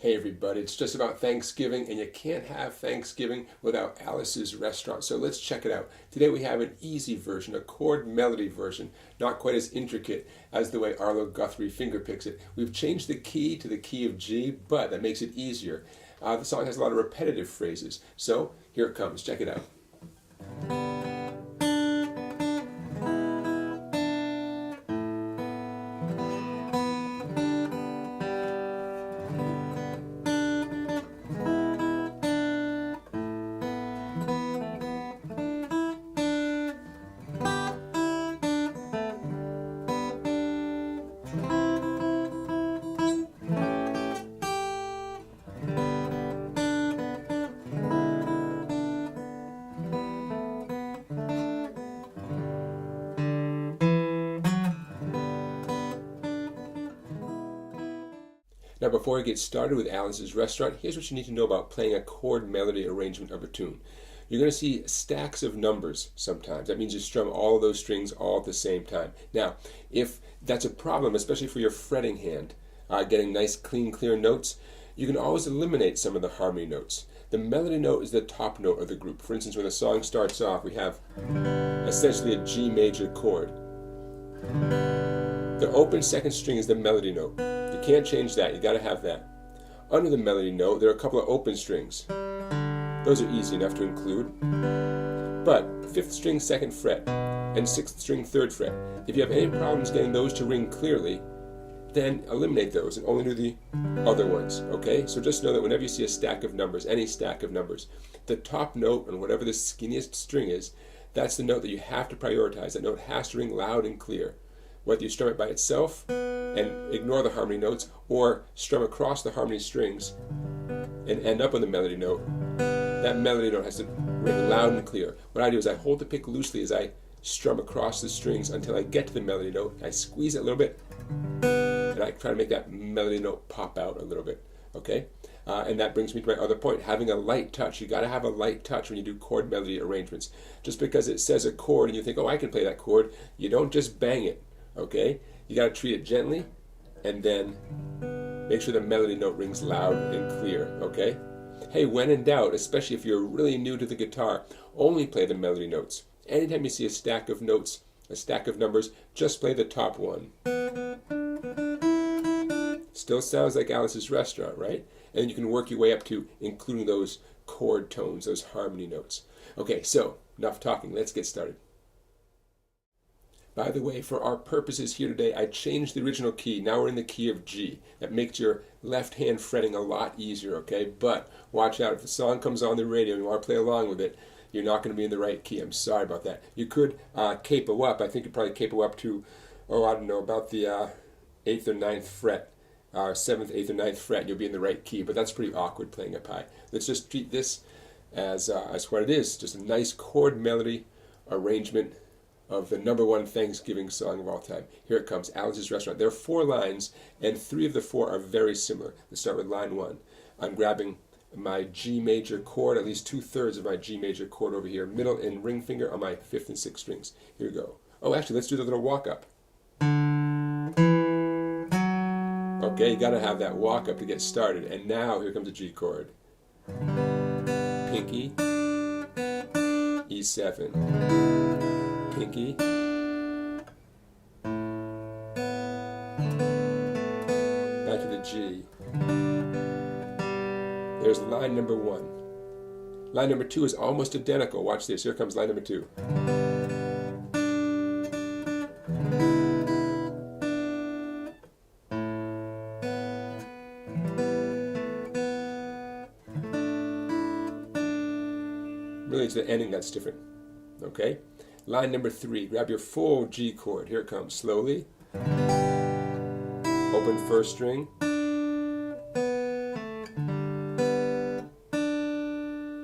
Hey everybody, it's just about Thanksgiving, and you can't have Thanksgiving without Alice's Restaurant. So let's check it out. Today we have an easy version, a chord melody version, not quite as intricate as the way Arlo Guthrie fingerpicks it. We've changed the key to the key of G, but that makes it easier. The song has a lot of repetitive phrases, so here it comes. Check it out. Now, before we get started with Alice's Restaurant, here's what you need to know about playing a chord melody arrangement of a tune. You're going to see stacks of numbers sometimes. That means you strum all of those strings all at the same time. Now, if that's a problem, especially for your fretting hand, getting nice, clean, clear notes, you can always eliminate some of the harmony notes. The melody note is the top note of the group. For instance, when the song starts off, we have essentially a G major chord. The open second string is the melody note. You can't change that, you got to have that. Under the melody note, there are a couple of open strings. Those are easy enough to include. But 5th string 2nd fret and 6th string 3rd fret, if you have any problems getting those to ring clearly, then eliminate those and only do the other ones, okay? So just know that whenever you see a stack of numbers, any stack of numbers, the top note on whatever the skinniest string is, that's the note that you have to prioritize. That note has to ring loud and clear. Whether you strum it by itself and ignore the harmony notes, or strum across the harmony strings and end up on the melody note, that melody note has to ring loud and clear. What I do is I hold the pick loosely as I strum across the strings until I get to the melody note. I squeeze it a little bit, and I try to make that melody note pop out a little bit, okay? And that brings me to my other point, having a light touch. You got to have a light touch when you do chord melody arrangements. Just because it says a chord and you think, oh, I can play that chord, you don't just bang it. Okay, you got to treat it gently, and then make sure the melody note rings loud and clear. Okay. Hey, when in doubt, especially if you're really new to the guitar, only play the melody notes. Anytime you see a stack of notes, a stack of numbers, just play the top one. Still sounds like Alice's Restaurant, right? And you can work your way up to including those chord tones, those harmony notes. Okay, so enough talking. Let's get started. By the way, for our purposes here today, I changed the original key. Now we're in the key of G. That makes your left hand fretting a lot easier, okay? But watch out, if the song comes on the radio and you want to play along with it, you're not going to be in the right key. I'm sorry about that. You could capo up. I think you probably capo up to, I don't know, about the 8th or 9th fret, 7th, 8th, or 9th fret. You'll be in the right key, but that's pretty awkward playing up high. Let's just treat this as what it is, just a nice chord melody arrangement of the #1 Thanksgiving song of all time. Here it comes, Alice's Restaurant. There are 4 lines, and 3 of the 4 are very similar. Let's start with line 1. I'm grabbing my G major chord, at least 2/3 of my G major chord over here, middle and ring finger on my 5th and 6th strings. Here we go. Oh, actually, let's do the little walk up. Okay, you gotta have that walk up to get started. And now, here comes a G chord. Pinky, E7. Pinky, back to the G. There's line number 1. Line number 2 is almost identical. Watch this. Here comes line number 2. Really, it's the ending that's different. Okay? Line number 3, grab your full G chord. Here it comes, slowly. Open 1st string.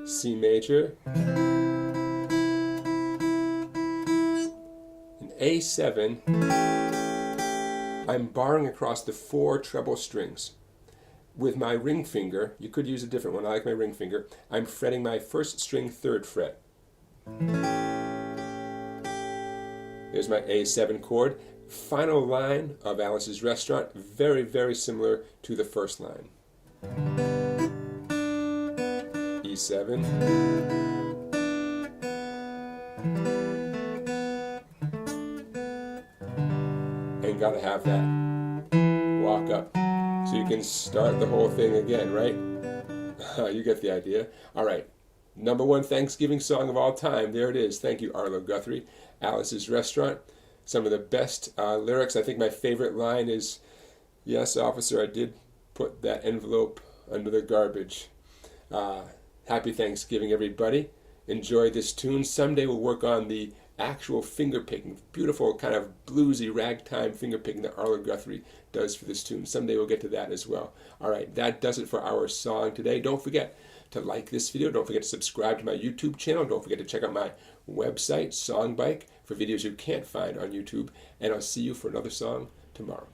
C major. And A7, I'm barring across the 4 treble strings. With my ring finger, you could use a different one, I like my ring finger, I'm fretting my 1st string 3rd fret. There's my A7 chord. Final line of Alice's Restaurant, very, very similar to the first line. E7, and gotta have that walk up so you can start the whole thing again, right? You get the idea. All right, number one Thanksgiving song of all time. There it is. Thank you, Arlo Guthrie. Alice's Restaurant. Some of the best lyrics. I think my favorite line is, "Yes, officer, I did put that envelope under the garbage." Happy Thanksgiving, everybody. Enjoy this tune. Someday we'll work on the actual finger picking, beautiful kind of bluesy ragtime finger picking that Arlo Guthrie does for this tune. Someday we'll get to that as well. All right, that does it for our song today. Don't forget to like this video. Don't forget to subscribe to my YouTube channel. Don't forget to check out my website, Songbike, for videos you can't find on YouTube. And I'll see you for another song tomorrow.